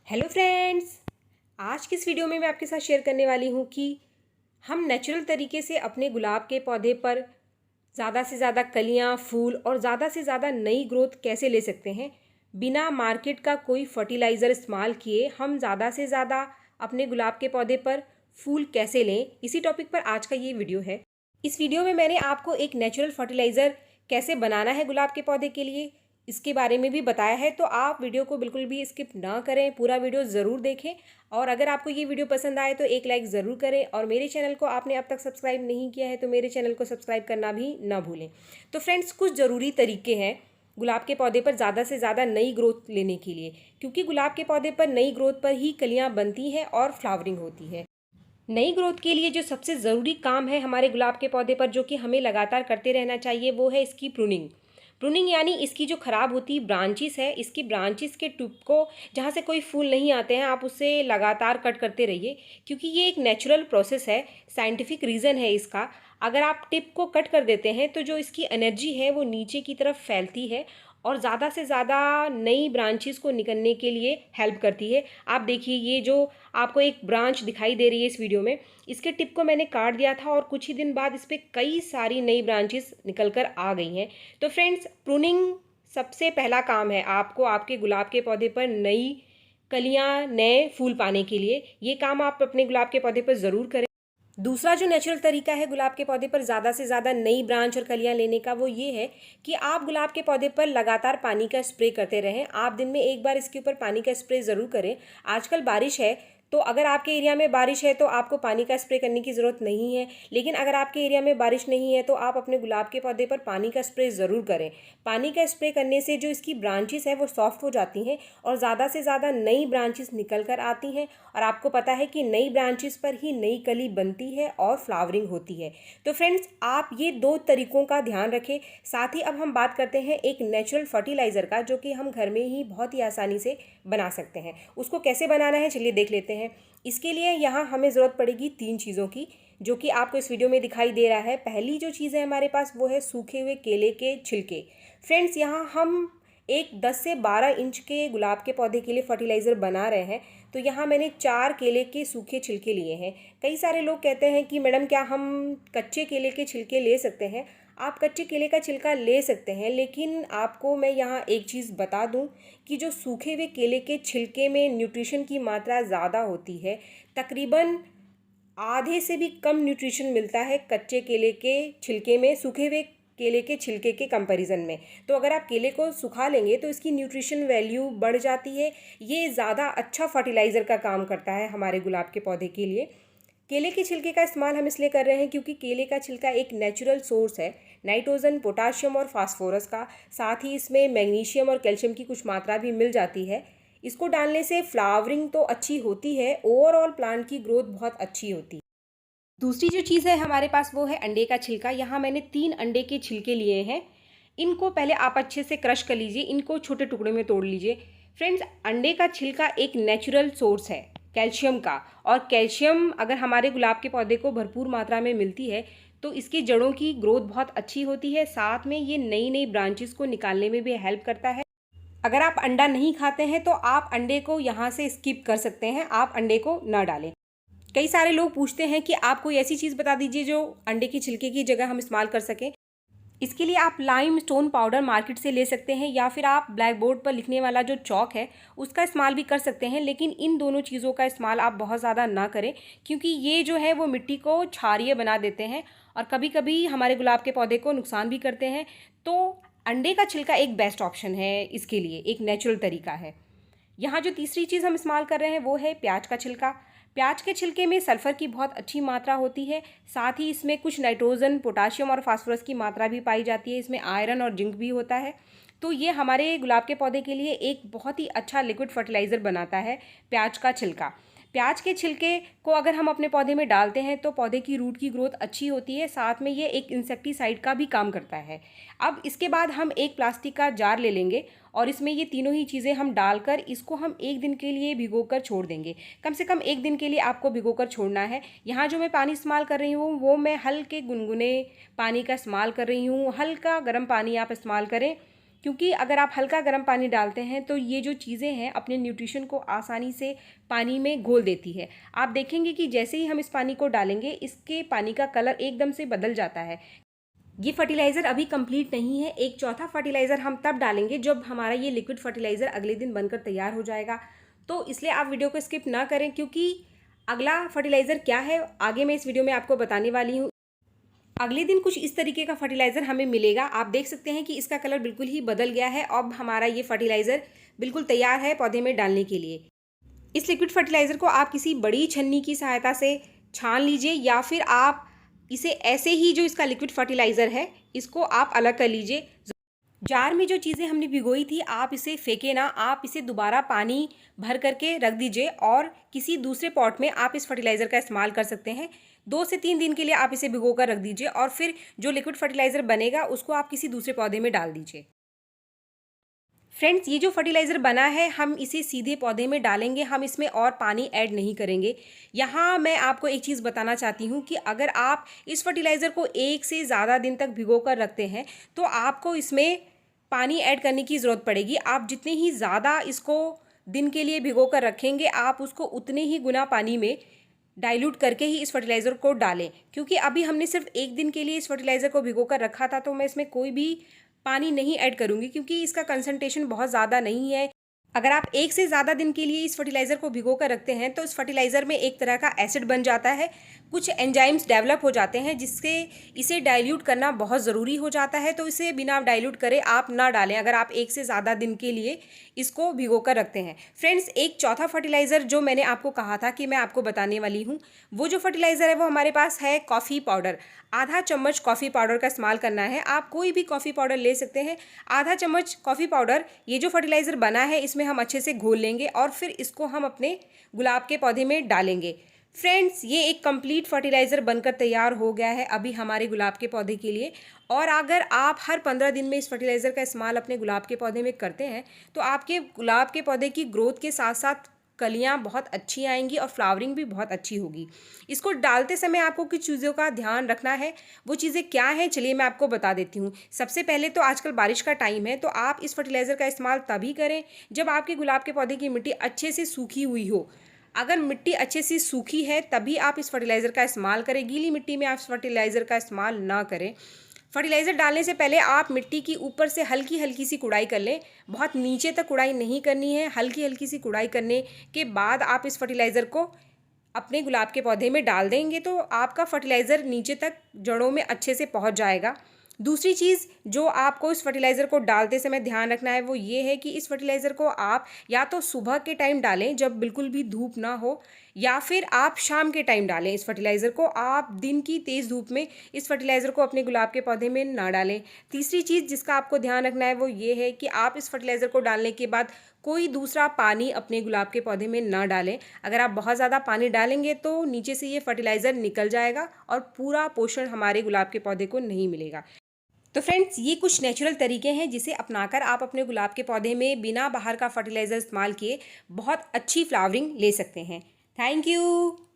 Hello friends. आज की इस वीडियो में मैं आपके साथ शेयर करने वाली हूँ कि हम नेचुरल तरीके से अपने गुलाब के पौधे पर ज़्यादा से ज़्यादा कलियाँ, फूल और ज़्यादा से ज़्यादा नई ग्रोथ कैसे ले सकते हैं। बिना मार्केट का कोई फर्टिलाइज़र इस्तेमाल किए हम ज़्यादा से ज़्यादा अपने गुलाब के पौधे पर फूल कैसे लें, इसी टॉपिक पर आज का ये वीडियो है। इस वीडियो में मैंने आपको एक नेचुरल फर्टिलाइज़र कैसे बनाना है गुलाब के पौधे के लिए, इसके बारे में भी बताया है। तो आप वीडियो को बिल्कुल भी स्किप ना करें, पूरा वीडियो ज़रूर देखें। और अगर आपको ये वीडियो पसंद आए तो एक लाइक ज़रूर करें, और मेरे चैनल को आपने अब तक सब्सक्राइब नहीं किया है तो मेरे चैनल को सब्सक्राइब करना भी ना भूलें। तो फ्रेंड्स, कुछ ज़रूरी तरीके हैं गुलाब के पौधे पर ज़्यादा से ज़्यादा नई ग्रोथ लेने के लिए, क्योंकि गुलाब के पौधे पर नई ग्रोथ पर ही कलियाँ बनती हैं और फ्लावरिंग होती है। नई ग्रोथ के लिए जो सबसे ज़रूरी काम है हमारे गुलाब के पौधे पर, जो कि हमें लगातार करते रहना चाहिए, वो है इसकी प्रूनिंग। प्रूनिंग यानी इसकी जो ख़राब होती ब्रांचेस है, इसकी ब्रांचेस के टिप को, जहाँ से कोई फूल नहीं आते हैं, आप उससे लगातार कट करते रहिए, क्योंकि ये एक नेचुरल प्रोसेस है। साइंटिफिक रीज़न है इसका। अगर आप टिप को कट कर देते हैं तो जो इसकी एनर्जी है वो नीचे की तरफ फैलती है और ज़्यादा से ज़्यादा नई ब्रांचेस को निकलने के लिए हेल्प करती है। आप देखिए, ये जो आपको एक ब्रांच दिखाई दे रही है इस वीडियो में, इसके टिप को मैंने काट दिया था और कुछ ही दिन बाद इस पर कई सारी नई ब्रांचेस निकल कर आ गई हैं। तो फ्रेंड्स, प्रूनिंग सबसे पहला काम है आपको आपके गुलाब के पौधे पर नई कलियां, नए फूल पाने के लिए। ये काम आप अपने गुलाब के पौधे पर ज़रूर करें। दूसरा जो नेचुरल तरीका है गुलाब के पौधे पर ज़्यादा से ज़्यादा नई ब्रांच और कलियां लेने का, वो ये है कि आप गुलाब के पौधे पर लगातार पानी का स्प्रे करते रहें। आप दिन में एक बार इसके ऊपर पानी का स्प्रे ज़रूर करें। आजकल बारिश है, तो अगर आपके एरिया में बारिश है तो आपको पानी का स्प्रे करने की ज़रूरत नहीं है। लेकिन अगर आपके एरिया में बारिश नहीं है तो आप अपने गुलाब के पौधे पर पानी का स्प्रे ज़रूर करें। पानी का स्प्रे करने से जो इसकी ब्रांचेस है वो सॉफ्ट हो जाती हैं और ज़्यादा से ज़्यादा नई ब्रांचेस निकल कर आती हैं। और आपको पता है कि नई ब्रांचेस पर ही नई कली बनती है और फ्लावरिंग होती है। तो फ्रेंड्स, आप ये दो तरीकों का ध्यान रखें। साथ ही अब हम बात करते हैं एक नेचुरल फर्टिलाइज़र का, जो कि हम घर में ही बहुत ही आसानी से बना सकते हैं। उसको कैसे बनाना है चलिए देख लेते हैं। इसके लिए यहाँ हमें ज़रूरत पड़ेगी 3 चीज़ों की, जो कि आपको इस वीडियो में दिखाई दे रहा है। पहली जो चीज़ है हमारे पास वो है सूखे हुए केले के छिलके। फ्रेंड्स, यहाँ हम एक 10 से 12 इंच के गुलाब के पौधे के लिए फर्टिलाइज़र बना रहे हैं। तो यहाँ मैंने 4 केले के सूखे छिलके लिए हैं। कई सारे लोग कहते हैं कि मैडम, क्या हम कच्चे केले के छिलके ले सकते हैं? आप कच्चे केले का छिलका ले सकते हैं, लेकिन आपको मैं यहाँ एक चीज़ बता दूँ कि जो सूखे हुए केले के छिलके में न्यूट्रिशन की मात्रा ज़्यादा होती है। तकरीबन आधे से भी कम न्यूट्रिशन मिलता है कच्चे केले के छिलके में सूखे हुए केले के छिलके के कंपैरिजन में। तो अगर आप केले को सुखा लेंगे तो इसकी न्यूट्रिशन वैल्यू बढ़ जाती है। ये ज़्यादा अच्छा फर्टिलाइज़र का काम करता है हमारे गुलाब के पौधे के लिए। केले के छिलके का इस्तेमाल हम इसलिए कर रहे हैं क्योंकि केले का छिलका एक नेचुरल सोर्स है नाइट्रोजन, पोटाशियम और फास्फोरस का। साथ ही इसमें मैग्नीशियम और कैल्शियम की कुछ मात्रा भी मिल जाती है। इसको डालने से फ्लावरिंग तो अच्छी होती है, ओवरऑल प्लांट की ग्रोथ बहुत अच्छी होती है। दूसरी जो चीज़ है हमारे पास वो है अंडे का छिलका। यहाँ मैंने 3 अंडे के छिलके लिए हैं। इनको पहले आप अच्छे से क्रश कर लीजिए, इनको छोटे टुकड़े में तोड़ लीजिए। फ्रेंड्स, अंडे का छिलका एक नेचुरल सोर्स है कैल्शियम का, और कैल्शियम अगर हमारे गुलाब के पौधे को भरपूर मात्रा में मिलती है तो इसकी जड़ों की ग्रोथ बहुत अच्छी होती है। साथ में ये नई नई ब्रांचेस को निकालने में भी हेल्प करता है। अगर आप अंडा नहीं खाते हैं तो आप अंडे को यहाँ से स्किप कर सकते हैं, आप अंडे को ना डालें। कई सारे लोग पूछते हैं कि आप कोई ऐसी चीज़ बता दीजिए जो अंडे की छिलके की जगह हम इस्तेमाल कर सकें। इसके लिए आप लाइम स्टोन पाउडर मार्केट से ले सकते हैं, या फिर आप ब्लैक बोर्ड पर लिखने वाला जो चॉक है उसका इस्तेमाल भी कर सकते हैं। लेकिन इन दोनों चीज़ों का इस्तेमाल आप बहुत ज़्यादा ना करें, क्योंकि ये जो है वो मिट्टी को क्षारीय बना देते हैं और कभी कभी हमारे गुलाब के पौधे को नुकसान भी करते हैं। तो अंडे का छिलका एक बेस्ट ऑप्शन है इसके लिए, एक नेचुरल तरीका है। यहाँ जो तीसरी चीज़ हम इस्तेमाल कर रहे हैं वो है प्याज का छिलका। प्याज के छिलके में सल्फ़र की बहुत अच्छी मात्रा होती है। साथ ही इसमें कुछ नाइट्रोजन, पोटाशियम और फास्फोरस की मात्रा भी पाई जाती है। इसमें आयरन और जिंक भी होता है। तो ये हमारे गुलाब के पौधे के लिए एक बहुत ही अच्छा लिक्विड फर्टिलाइज़र बनाता है प्याज का छिलका। प्याज के छिलके को अगर हम अपने पौधे में डालते हैं तो पौधे की रूट की ग्रोथ अच्छी होती है। साथ में ये एक इंसेक्टिसाइड का भी काम करता है। अब इसके बाद हम एक प्लास्टिक का जार ले लेंगे और इसमें ये तीनों ही चीज़ें हम डालकर इसको हम एक दिन के लिए भिगोकर छोड़ देंगे। कम से कम एक दिन के लिए आपको भिगोकर छोड़ना है। यहाँ जो मैं पानी इस्तेमाल कर रही हूँ वो मैं हल्के गुनगुने पानी का इस्तेमाल कर रही हूँ। हल्का गर्म पानी आप इस्तेमाल करें। क्योंकि अगर आप हल्का गर्म पानी डालते हैं तो ये जो चीज़ें हैं अपने न्यूट्रिशन को आसानी से पानी में घोल देती है। आप देखेंगे कि जैसे ही हम इस पानी को डालेंगे इसके पानी का कलर एकदम से बदल जाता है। ये फर्टिलाइज़र अभी कंप्लीट नहीं है, एक चौथा फर्टिलाइज़र हम तब डालेंगे जब हमारा ये लिक्विड फर्टिलाइज़र अगले दिन बनकर तैयार हो जाएगा। तो इसलिए आप वीडियो को स्किप ना करें, क्योंकि अगला फर्टिलाइज़र क्या है आगे मैं इस वीडियो में आपको बताने वाली हूँ। अगले दिन कुछ इस तरीके का फर्टिलाइज़र हमें मिलेगा। आप देख सकते हैं कि इसका कलर बिल्कुल ही बदल गया है। अब हमारा ये फर्टिलाइज़र बिल्कुल तैयार है पौधे में डालने के लिए। इस लिक्विड फर्टिलाइज़र को आप किसी बड़ी छन्नी की सहायता से छान लीजिए, या फिर आप इसे ऐसे ही जो इसका लिक्विड फर्टिलाइज़र है इसको आप अलग कर लीजिए। जार में जो चीज़ें हमने भिगोई थी आप इसे फेंके ना, आप इसे दोबारा पानी भर करके रख दीजिए और किसी दूसरे पॉट में आप इस फर्टिलाइज़र का इस्तेमाल कर सकते हैं। 2 से 3 दिन के लिए आप इसे भिगो कर रख दीजिए और फिर जो लिक्विड फर्टिलाइज़र बनेगा उसको आप किसी दूसरे पौधे में डाल दीजिए। फ्रेंड्स, ये जो फर्टिलाइज़र बना है हम इसे सीधे पौधे में डालेंगे, हम इसमें और पानी ऐड नहीं करेंगे। यहाँ मैं आपको एक चीज़ बताना चाहती हूँ कि अगर आप इस फर्टिलाइज़र को 1 से ज़्यादा दिन तक भिगो कर रखते हैं तो आपको इसमें पानी ऐड करने की ज़रूरत पड़ेगी। आप जितने ही ज़्यादा इसको दिन के लिए भिगो कर रखेंगे आप उसको उतने ही गुना पानी में डाइल्यूट करके ही इस फर्टिलाइज़र को डालें। क्योंकि अभी हमने सिर्फ 1 दिन के लिए इस फर्टिलाइज़र को भिगो कर रखा था, तो मैं इसमें कोई भी पानी नहीं ऐड करूँगी क्योंकि इसका कंसंट्रेशन बहुत ज़्यादा नहीं है। अगर आप 1 से ज़्यादा दिन के लिए इस फर्टिलाइज़र को भिगो कर रखते हैं तो इस फर्टिलाइज़र में एक तरह का एसिड बन जाता है, कुछ एंजाइम्स डेवलप हो जाते हैं जिससे इसे डाइल्यूट करना बहुत ज़रूरी हो जाता है। तो इसे बिना डाइल्यूट करे आप ना डालें अगर आप 1 से ज़्यादा दिन के लिए इसको भिगो कर रखते हैं। फ्रेंड्स, एक चौथा फर्टिलाइज़र जो मैंने आपको कहा था कि मैं आपको बताने वाली हूँ, वो जो फर्टिलाइज़र है वो हमारे पास है कॉफ़ी पाउडर। आधा चम्मच कॉफ़ी पाउडर का इस्तेमाल करना है। आप कोई भी कॉफ़ी पाउडर ले सकते हैं। आधा चम्मच कॉफ़ी पाउडर ये जो फर्टिलाइज़र बना है इसमें हम अच्छे से घोल लेंगे और फिर इसको हम अपने गुलाब के पौधे में डालेंगे। फ्रेंड्स, ये एक कंप्लीट फर्टिलाइज़र बनकर तैयार हो गया है अभी हमारे गुलाब के पौधे के लिए। और अगर आप हर 15 दिन में इस फर्टिलाइज़र का इस्तेमाल अपने गुलाब के पौधे में करते हैं तो आपके गुलाब के पौधे की ग्रोथ के साथ साथ कलियाँ बहुत अच्छी आएंगी और फ्लावरिंग भी बहुत अच्छी होगी। इसको डालते समय आपको कुछ चीज़ों का ध्यान रखना है। वो चीज़ें क्या हैं चलिए मैं आपको बता देती हूँ। सबसे पहले तो आजकल बारिश का टाइम है, तो आप इस फर्टिलाइज़र का इस्तेमाल तभी करें जब आपके गुलाब के पौधे की मिट्टी अच्छे से सूखी हुई हो। अगर मिट्टी अच्छे से सूखी है तभी आप इस फर्टिलाइज़र का इस्तेमाल करें। गीली मिट्टी में आप इस फर्टिलाइज़र का इस्तेमाल ना करें। फर्टिलाइज़र डालने से पहले आप मिट्टी की ऊपर से हल्की हल्की सी कुड़ाई कर लें। बहुत नीचे तक कुड़ाई नहीं करनी है, हल्की हल्की सी कुड़ाई करने के बाद आप इस फर्टिलाइज़र को अपने गुलाब के पौधे में डाल देंगे तो आपका फर्टिलाइज़र नीचे तक जड़ों में अच्छे से पहुंच जाएगा। दूसरी चीज़ जो आपको इस फर्टिलाइज़र को डालते समय ध्यान रखना है वो ये है कि इस फर्टिलाइज़र को आप या तो सुबह के टाइम डालें जब बिल्कुल भी धूप ना हो, या फिर आप शाम के टाइम डालें इस फर्टिलाइज़र को। आप दिन की तेज़ धूप में इस फर्टिलाइज़र को अपने गुलाब के पौधे में ना डालें। तीसरी चीज़ जिसका आपको ध्यान रखना है वो ये है कि आप इस फर्टिलाइज़र को डालने के बाद कोई दूसरा पानी अपने गुलाब के पौधे में ना डालें। अगर आप बहुत ज़्यादा पानी डालेंगे तो नीचे से ये फर्टिलाइज़र निकल जाएगा और पूरा पोषण हमारे गुलाब के पौधे को नहीं मिलेगा। तो फ्रेंड्स, ये कुछ नेचुरल तरीके हैं जिसे अपनाकर आप अपने गुलाब के पौधे में बिना बाहर का फर्टिलाइज़र इस्तेमाल किए बहुत अच्छी फ्लावरिंग ले सकते हैं। Thank you.